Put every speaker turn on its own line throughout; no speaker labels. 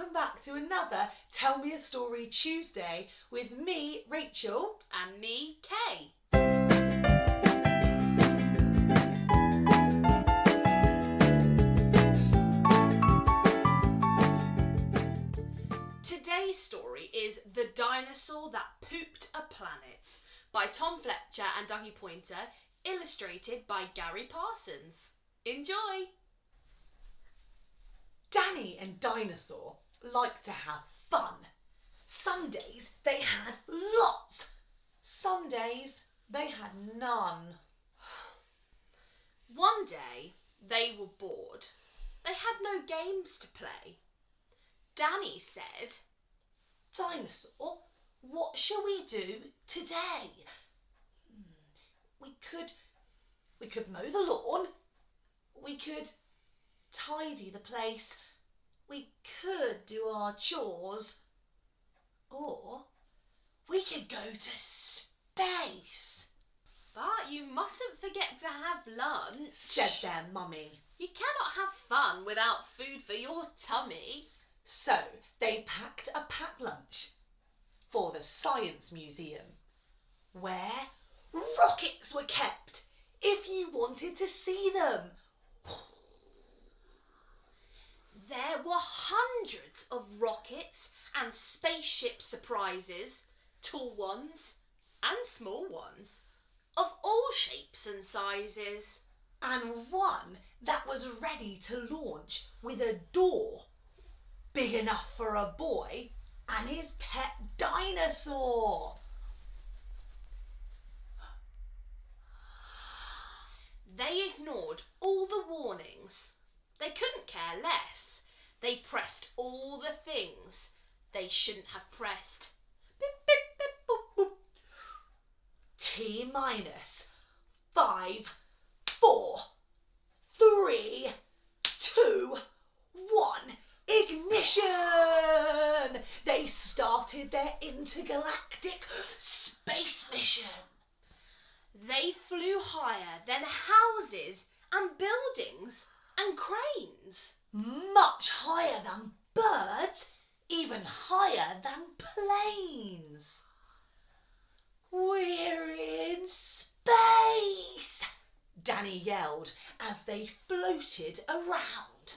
welcome back to another Tell Me a Story Tuesday with me, Rachel.
And me, Kay. Today's story is The Dinosaur That Pooped a Planet by Tom Fletcher and Dougie Poynter, illustrated by Garry Parsons. Enjoy!
Danny and Dinosaur liked to have fun. Some days they had lots. Some days they had none.
One day they were bored. They had no games to play. Danny said,
Dinosaur, what shall we do today? We could mow the lawn. We could tidy the place. We could do our chores. Or we could go to space.
"But you mustn't forget to have lunch,"
said their mummy.
"You cannot have fun without food for your tummy."
So they packed a packed lunch for the Science Museum, where rockets were kept if you wanted to see them.
There were hundreds of rockets and spaceship surprises, tall ones and small ones, of all shapes and sizes.
And one that was ready to launch with a door big enough for a boy and his pet dinosaur.
They ignored all the warnings. They couldn't care less. They pressed all the things they shouldn't have pressed. Beep, beep, beep, boop, boop.
T-minus 5, 4, 3, 2, 1. Ignition! They started their intergalactic space mission.
They flew higher than houses and buildings and cranes.
Much higher than birds, even higher than planes. We're in space, Danny yelled as they floated around.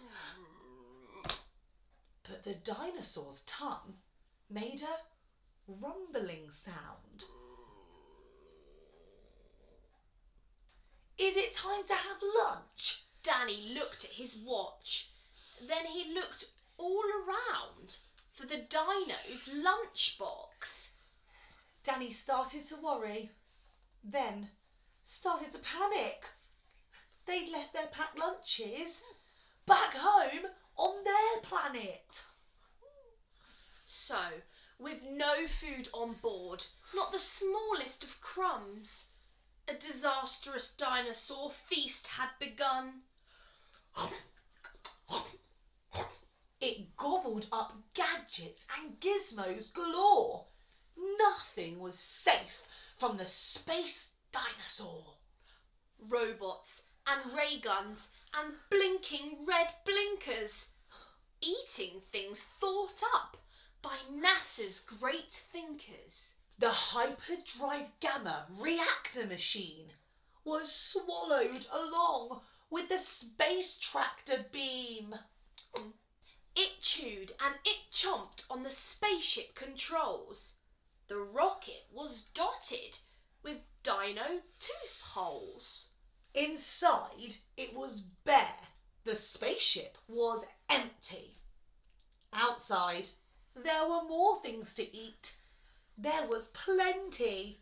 But the dinosaur's tongue made a rumbling sound. Is it time to have lunch?
Danny looked at his watch. Then he looked all around for the dino's lunchbox.
Danny started to worry, then started to panic. They'd left their packed lunches back home on their planet.
So, with no food on board, not the smallest of crumbs, a disastrous dinosaur feast had begun.
It gobbled up gadgets and gizmos galore. Nothing was safe from the space dinosaur.
Robots and ray guns and blinking red blinkers. Eating things thought up by NASA's great thinkers.
The hyperdrive gamma reactor machine was swallowed along with the space tractor beam.
It chewed and it chomped on the spaceship controls. The rocket was dotted with dino tooth holes.
Inside, it was bare. The spaceship was empty. Outside, there were more things to eat. There was plenty.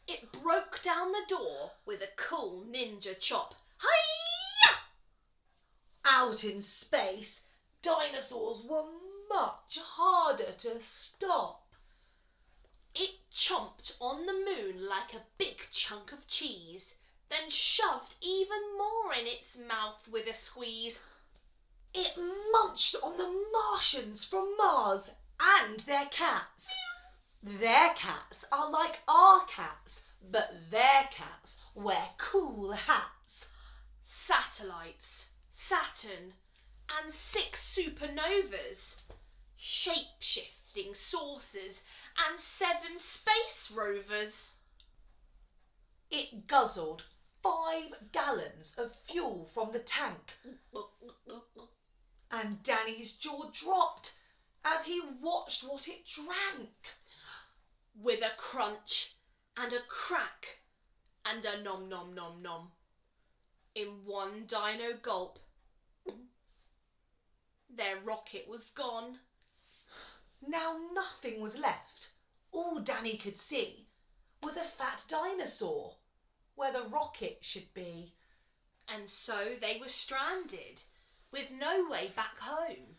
It broke down the door with a cool ninja chop. Hi-ya!
Out in space, dinosaurs were much harder to stop.
It chomped on the moon like a big chunk of cheese, then shoved even more in its mouth with a squeeze.
It munched on the Martians from Mars and their cats. Their cats are like our cats, but their cats wear cool hats.
Satellites, Saturn, and 6 supernovas, shape-shifting saucers and 7 space rovers.
It guzzled 5 gallons of fuel from the tank. And Danny's jaw dropped as he watched what it drank.
With a crunch and a crack and a nom nom nom nom. In one dino gulp, their rocket was gone.
Now nothing was left. All Danny could see was a fat dinosaur where the rocket should be.
And so they were stranded, with no way back home.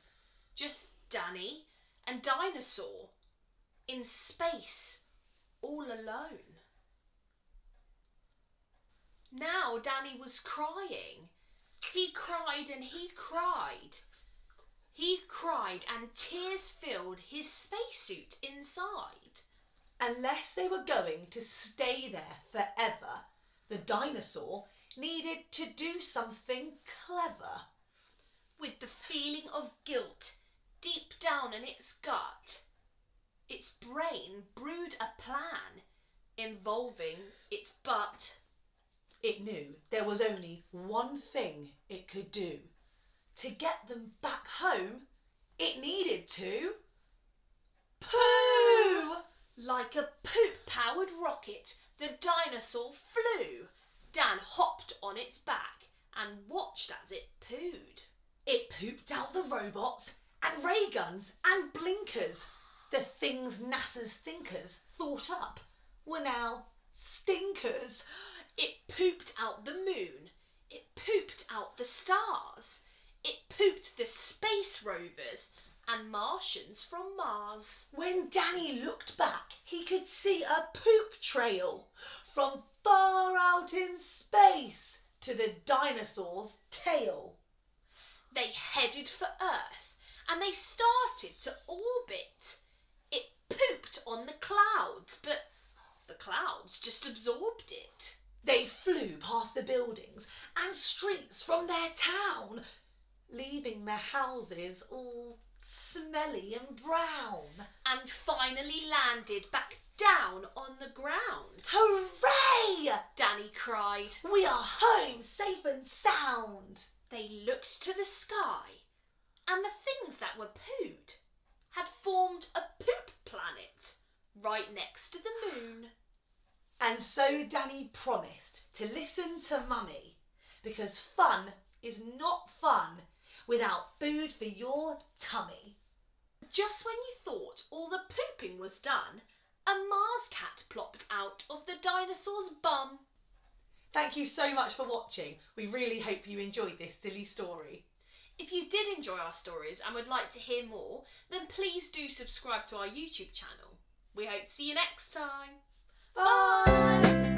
Just Danny and Dinosaur in space, all alone. Now Danny was crying. He cried and he cried. He cried and tears filled his spacesuit inside.
Unless they were going to stay there forever, the dinosaur needed to do something clever.
With the feeling of guilt deep down in its gut, its brain brewed a plan involving its butt.
It knew there was only one thing it could do. To get them back home, it needed to poo!
Like a poop-powered rocket, the dinosaur flew. Dan hopped on its back and watched as it pooed.
It pooped out the robots and ray guns and blinkers. The things NASA's thinkers thought up were now stinkers.
It pooped out the moon. It pooped out the stars. It pooped the space rovers and Martians from Mars.
When Danny looked back, he could see a poop trail from far out in space to the dinosaur's tail.
They headed for Earth and they started to orbit. It pooped on the clouds, but the clouds just absorbed it.
They flew past the buildings and streets from their town, leaving their houses all smelly and brown.
And finally landed back down on the ground.
Hooray!
Danny cried.
We are home, safe and sound.
They looked to the sky, and the things that were pooed had formed a poop planet right next to the moon.
And so Danny promised to listen to Mummy, because fun is not fun without food for your tummy.
Just when you thought all the pooping was done, a Mars cat plopped out of the dinosaur's bum.
Thank you so much for watching. We really hope you enjoyed this silly story.
If you did enjoy our stories and would like to hear more, then please do subscribe to our YouTube channel. We hope to see you next time.
Bye!